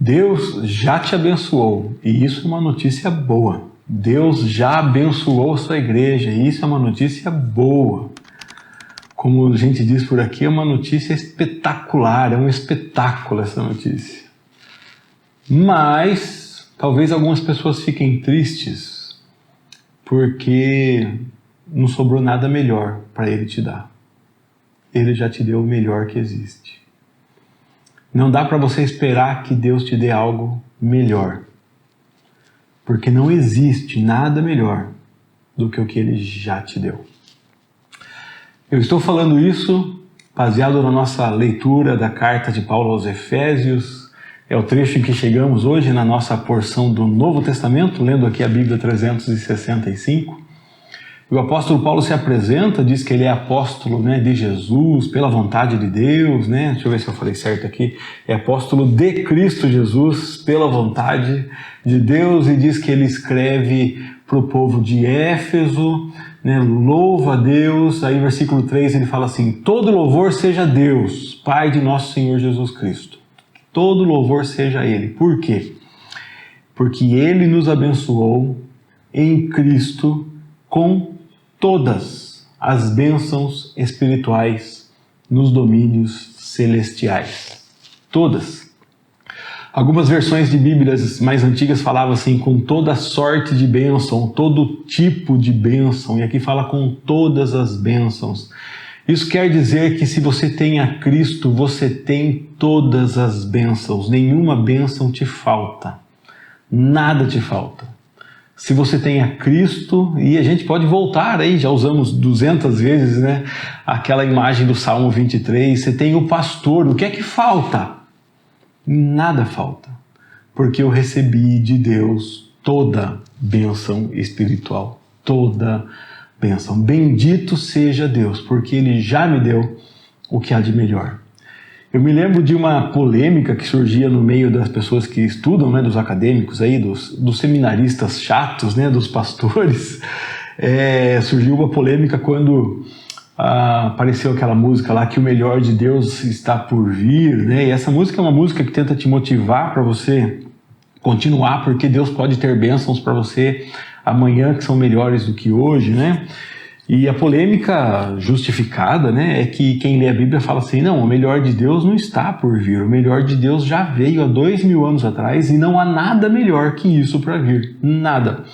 Deus já te abençoou, e isso é uma notícia boa. Deus já abençoou a sua igreja, e isso é uma notícia boa. Como a gente diz por aqui, é uma notícia espetacular, é um espetáculo essa notícia. Mas talvez algumas pessoas fiquem tristes porque não sobrou nada melhor para Ele te dar. Ele já te deu o melhor que existe. Não dá para você esperar que Deus te dê algo melhor, porque não existe nada melhor do que o que Ele já te deu. Eu estou falando isso baseado na nossa leitura da carta de Paulo aos Efésios. É o trecho em que chegamos hoje na nossa porção do Novo Testamento, lendo aqui a Bíblia 365. E o apóstolo Paulo se apresenta, diz que ele é apóstolo, de Jesus, pela vontade de Deus, Deixa eu ver se eu falei certo aqui. É apóstolo de Cristo Jesus, pela vontade de Deus, e diz que ele escreve para o povo de Éfeso, louva a Deus. Aí versículo 3 ele fala assim: todo louvor seja a Deus, Pai de nosso Senhor Jesus Cristo. Todo louvor seja a Ele. Por quê? Porque Ele nos abençoou em Cristo com todas as bênçãos espirituais nos domínios celestiais. Todas. Algumas versões de Bíblias mais antigas falavam assim, com toda sorte de bênção, todo tipo de bênção, e aqui fala com todas as bênçãos. Isso quer dizer que se você tem a Cristo, você tem todas as bênçãos, nenhuma bênção te falta, nada te falta. Se você tem a Cristo, e a gente pode voltar aí, já usamos 200 vezes, aquela imagem do Salmo 23, você tem o pastor, o que é que falta? Nada falta, porque eu recebi de Deus toda bênção espiritual, toda bênção. Bendito seja Deus, porque Ele já me deu o que há de melhor. Eu me lembro de uma polêmica que surgia no meio das pessoas que estudam, dos acadêmicos, aí, dos seminaristas chatos, dos pastores. Surgiu uma polêmica quando apareceu aquela música lá, que o melhor de Deus está por vir, E essa música é uma música que tenta te motivar para você continuar, porque Deus pode ter bênçãos para você amanhã que são melhores do que hoje, E a polêmica justificada, é que quem lê a Bíblia fala assim, não, o melhor de Deus não está por vir, o melhor de Deus já veio há 2000 anos atrás e não há nada melhor que isso para vir, nada.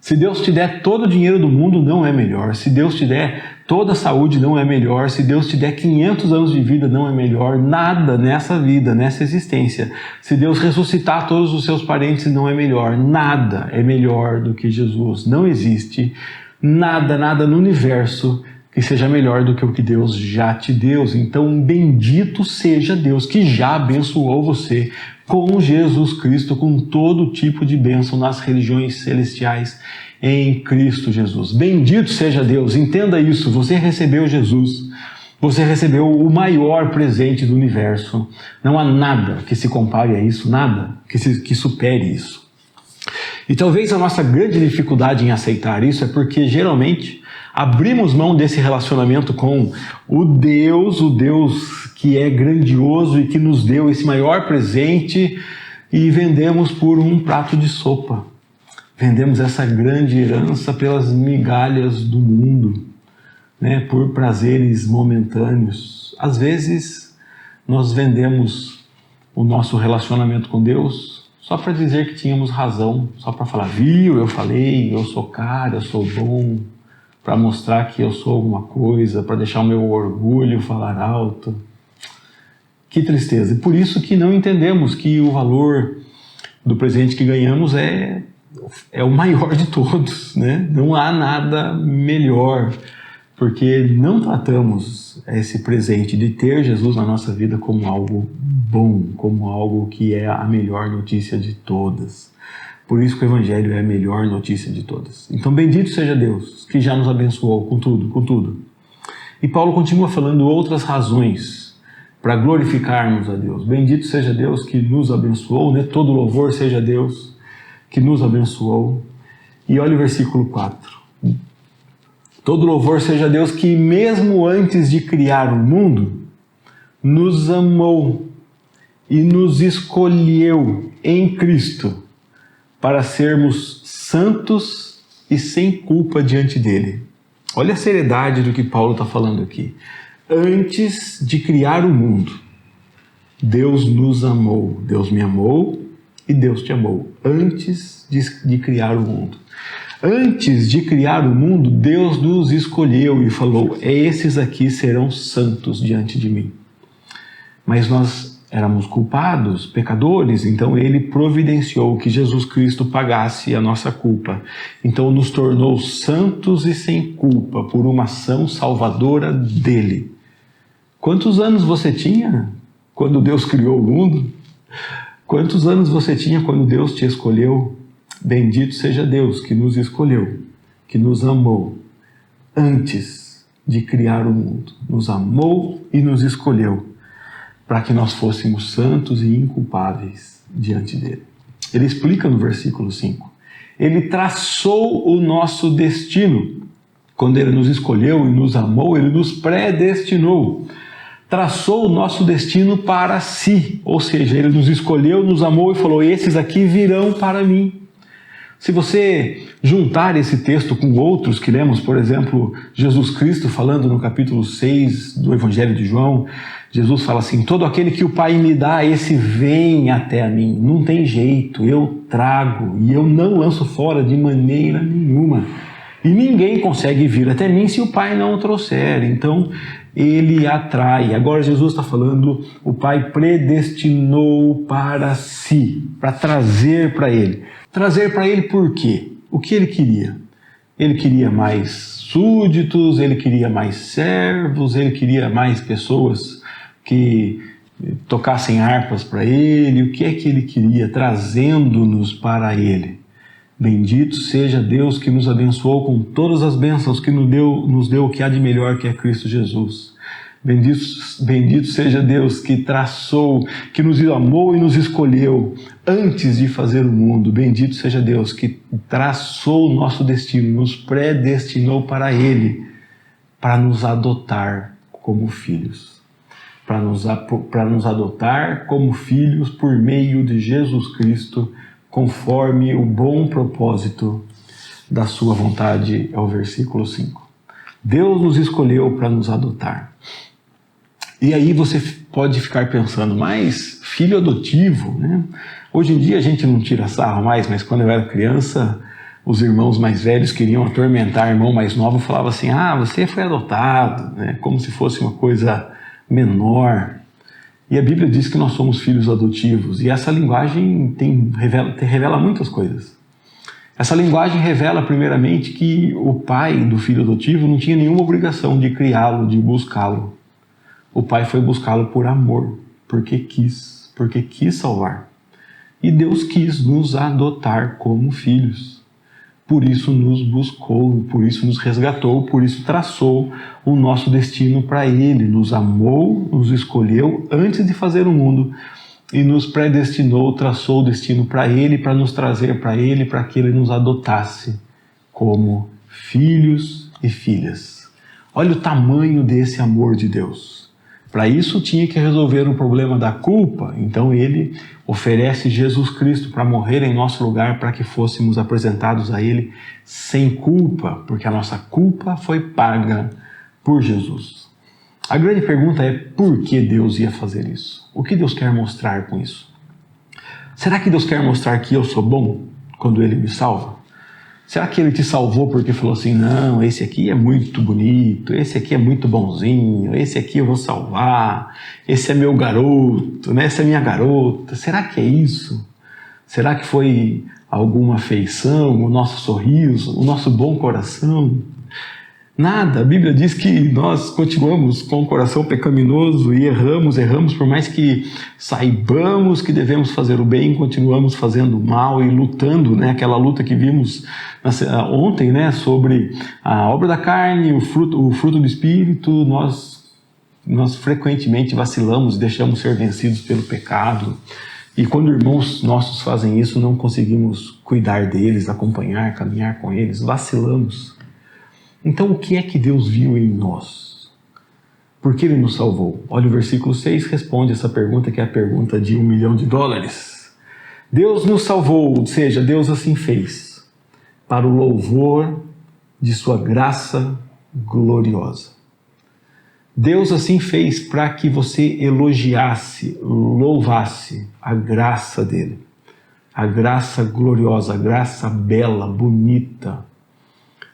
Se Deus te der todo o dinheiro do mundo, não é melhor. Se Deus te der toda a saúde, não é melhor. Se Deus te der 500 anos de vida, não é melhor. Nada nessa vida, nessa existência. Se Deus ressuscitar todos os seus parentes, não é melhor. Nada é melhor do que Jesus. Não existe nada no universo que seja melhor do que o que Deus já te deu. Então, bendito seja Deus que já abençoou você com Jesus Cristo, com todo tipo de bênção nas religiões celestiais em Cristo Jesus. Bendito seja Deus, entenda isso, você recebeu Jesus, você recebeu o maior presente do universo. Não há nada que se compare a isso, nada que supere isso. E talvez a nossa grande dificuldade em aceitar isso é porque geralmente abrimos mão desse relacionamento com o Deus que é grandioso e que nos deu esse maior presente, e vendemos por um prato de sopa. Vendemos essa grande herança pelas migalhas do mundo, por prazeres momentâneos. Às vezes nós vendemos o nosso relacionamento com Deus só para dizer que tínhamos razão, só para falar, viu, eu falei, eu sou cara, eu sou bom, para mostrar que eu sou alguma coisa, para deixar o meu orgulho falar alto. Que tristeza. E por isso que não entendemos que o valor do presente que ganhamos é o maior de todos, Não há nada melhor, porque não tratamos esse presente de ter Jesus na nossa vida como algo bom, como algo que é a melhor notícia de todas. Por isso que o Evangelho é a melhor notícia de todas. Então, bendito seja Deus, que já nos abençoou com tudo. E Paulo continua falando outras razões para glorificarmos a Deus. Bendito seja Deus que nos abençoou, todo louvor seja Deus que nos abençoou. E olha o versículo 4. Todo louvor seja Deus que, mesmo antes de criar o mundo, nos amou e nos escolheu em Cristo para sermos santos e sem culpa diante dele. Olha a seriedade do que Paulo está falando aqui. Antes de criar o mundo, Deus nos amou. Deus me amou e Deus te amou. Antes de criar o mundo. Antes de criar o mundo, Deus nos escolheu e falou: esses aqui serão santos diante de mim. Mas nós éramos culpados, pecadores, então Ele providenciou que Jesus Cristo pagasse a nossa culpa. Então nos tornou santos e sem culpa por uma ação salvadora dEle. Quantos anos você tinha quando Deus criou o mundo? Quantos anos você tinha quando Deus te escolheu? Bendito seja Deus que nos escolheu, que nos amou antes de criar o mundo. Nos amou e nos escolheu para que nós fôssemos santos e inculpáveis diante dele. Ele explica no versículo 5. Ele traçou o nosso destino. Quando ele nos escolheu e nos amou, ele nos predestinou. Traçou o nosso destino para si. Ou seja, ele nos escolheu, nos amou e falou: esses aqui virão para mim. Se você juntar esse texto com outros que lemos, por exemplo, Jesus Cristo falando no capítulo 6 do Evangelho de João, Jesus fala assim: todo aquele que o Pai me dá, esse vem até a mim. Não tem jeito, eu trago e eu não lanço fora de maneira nenhuma. E ninguém consegue vir até mim se o Pai não o trouxer. Então, ele atrai. Agora Jesus está falando, o Pai predestinou para si, para trazer para ele. Trazer para ele por quê? O que ele queria? Ele queria mais súditos, ele queria mais servos, ele queria mais pessoas que tocassem harpas para ele. O que é que ele queria? Trazendo-nos para ele. Bendito seja Deus que nos abençoou com todas as bênçãos, que nos deu o que há de melhor, que é Cristo Jesus. Bendito seja Deus que traçou, que nos amou e nos escolheu antes de fazer o mundo. Bendito seja Deus que traçou o nosso destino, nos predestinou para Ele, para nos adotar como filhos. Para nos adotar como filhos por meio de Jesus Cristo, conforme o bom propósito da sua vontade, é o versículo 5. Deus nos escolheu para nos adotar. E aí você pode ficar pensando, mas filho adotivo, né? Hoje em dia a gente não tira sarro mais, mas quando eu era criança, os irmãos mais velhos queriam atormentar o irmão mais novo, falavam assim: você foi adotado, né? Como se fosse uma coisa menor. E a Bíblia diz que nós somos filhos adotivos, e essa linguagem revela muitas coisas. Essa linguagem revela, primeiramente, que o pai do filho adotivo não tinha nenhuma obrigação de criá-lo, de buscá-lo. O pai foi buscá-lo por amor, porque quis salvar. E Deus quis nos adotar como filhos. Por isso nos buscou, por isso nos resgatou, por isso traçou o nosso destino para Ele. Nos amou, nos escolheu antes de fazer o mundo e nos predestinou, traçou o destino para Ele, para nos trazer para Ele, para que Ele nos adotasse como filhos e filhas. Olha o tamanho desse amor de Deus. Para isso tinha que resolver o problema da culpa, então Ele oferece Jesus Cristo para morrer em nosso lugar, para que fôssemos apresentados a Ele sem culpa, porque a nossa culpa foi paga por Jesus. A grande pergunta é: por que Deus ia fazer isso? O que Deus quer mostrar com isso? Será que Deus quer mostrar que eu sou bom quando Ele me salva? Será que Ele te salvou porque falou assim: não, esse aqui é muito bonito, esse aqui é muito bonzinho, esse aqui eu vou salvar, esse é meu garoto, né? Essa é minha garota? Será que é isso? Será que foi alguma afeição, o nosso sorriso, o nosso bom coração? Nada. A Bíblia diz que nós continuamos com o coração pecaminoso e erramos, por mais que saibamos que devemos fazer o bem, continuamos fazendo o mal e lutando, né? Aquela luta que vimos ontem, né? Sobre a obra da carne, o fruto do Espírito. Nós frequentemente vacilamos e deixamos ser vencidos pelo pecado. E quando irmãos nossos fazem isso, não conseguimos cuidar deles, acompanhar, caminhar com eles, vacilamos. Então, o que é que Deus viu em nós? Por que Ele nos salvou? Olha, o versículo 6 responde essa pergunta, que é a pergunta de $1 milhão. Deus nos salvou, ou seja, Deus assim fez, para o louvor de sua graça gloriosa. Deus assim fez para que você elogiasse, louvasse a graça dele, a graça gloriosa, a graça bela, bonita,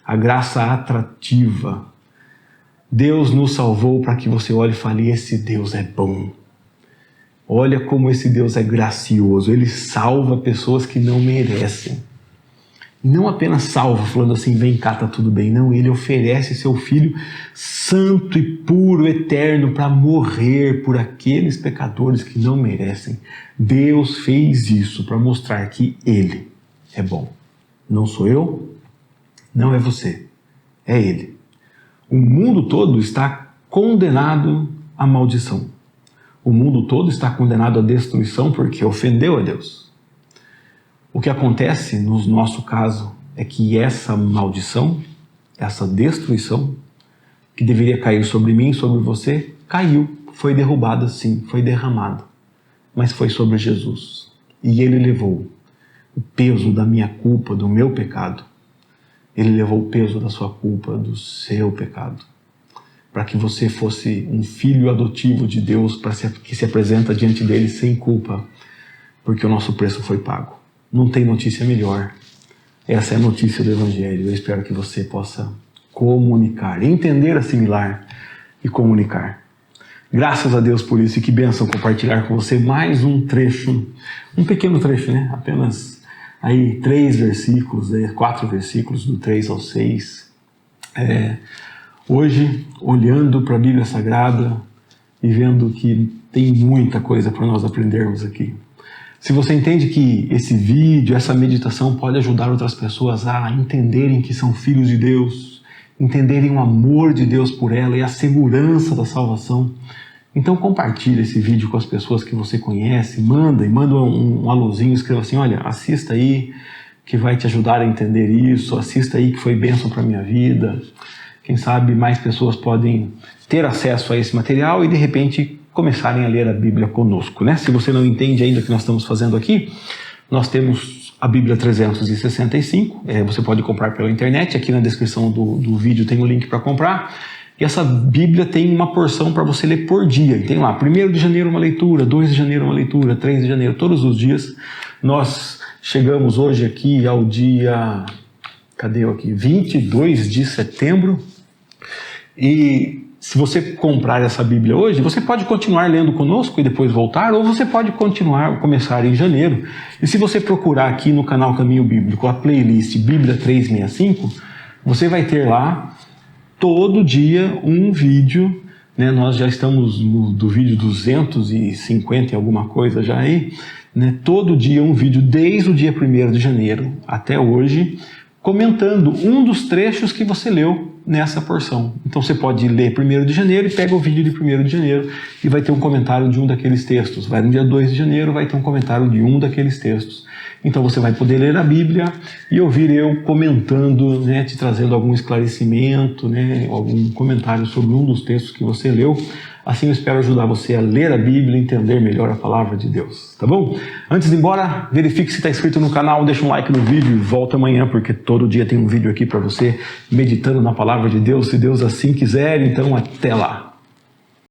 a graça atrativa. Deus nos salvou para que você olhe e fale: esse Deus é bom. Olha como esse Deus é gracioso. Ele salva pessoas que não merecem. E não apenas salva, falando assim, vem cá, tá tudo bem. Não, Ele oferece seu Filho santo e puro, eterno, para morrer por aqueles pecadores que não merecem. Deus fez isso para mostrar que Ele é bom. Não sou eu, não é você, é Ele. O mundo todo está condenado à maldição. O mundo todo está condenado à destruição porque ofendeu a Deus. O que acontece no nosso caso é que essa maldição, essa destruição, que deveria cair sobre mim, sobre você, caiu, foi derrubada sim, foi derramada, mas foi sobre Jesus. E Ele levou o peso da minha culpa, do meu pecado. Ele levou o peso da sua culpa, do seu pecado, para que você fosse um filho adotivo de Deus, que se apresenta diante dele sem culpa, porque o nosso preço foi pago. Não tem notícia melhor. Essa é a notícia do Evangelho. Eu espero que você possa comunicar, entender, assimilar e comunicar. Graças a Deus por isso, e que bênção compartilhar com você mais um trecho, um pequeno trecho, né? Apenas aí 3 versículos, 4 versículos, do 3 ao 6. Hoje, olhando para a Bíblia Sagrada e vendo que tem muita coisa para nós aprendermos aqui. Se você entende que esse vídeo, essa meditação pode ajudar outras pessoas a entenderem que são filhos de Deus, entenderem o amor de Deus por ela e a segurança da salvação, então compartilhe esse vídeo com as pessoas que você conhece, manda um alôzinho, escreva assim: olha, assista aí que vai te ajudar a entender isso, assista aí que foi bênção para a minha vida. Quem sabe mais pessoas podem ter acesso a esse material e de repente começarem a ler a Bíblia conosco, né? Se você não entende ainda o que nós estamos fazendo aqui, nós temos a Bíblia 365, você pode comprar pela internet, aqui na descrição do vídeo tem o link para comprar, e essa Bíblia tem uma porção para você ler por dia, e tem lá, 1º de janeiro uma leitura, 2 de janeiro uma leitura, 3 de janeiro, todos os dias. Nós chegamos hoje aqui ao dia, 22 de setembro, e se você comprar essa Bíblia hoje, você pode continuar lendo conosco e depois voltar, ou você pode começar em janeiro. E se você procurar aqui no canal Caminho Bíblico a playlist Bíblia 365, você vai ter lá todo dia um vídeo, né? Nós já estamos do vídeo 250 e alguma coisa já aí, né? Todo dia um vídeo desde o dia 1º de janeiro até hoje, comentando um dos trechos que você leu nessa porção. Então você pode ler 1º de janeiro e pega o vídeo de 1º de janeiro e vai ter um comentário de um daqueles textos. Vai no dia 2 de janeiro, vai ter um comentário de um daqueles textos. Então você vai poder ler a Bíblia e ouvir eu comentando, né, te trazendo algum esclarecimento, né, algum comentário sobre um dos textos que você leu. Assim eu espero ajudar você a ler a Bíblia e entender melhor a palavra de Deus, tá bom? Antes de ir embora, verifique se está inscrito no canal, deixa um like no vídeo e volta amanhã, porque todo dia tem um vídeo aqui para você meditando na palavra de Deus, se Deus assim quiser. Então até lá!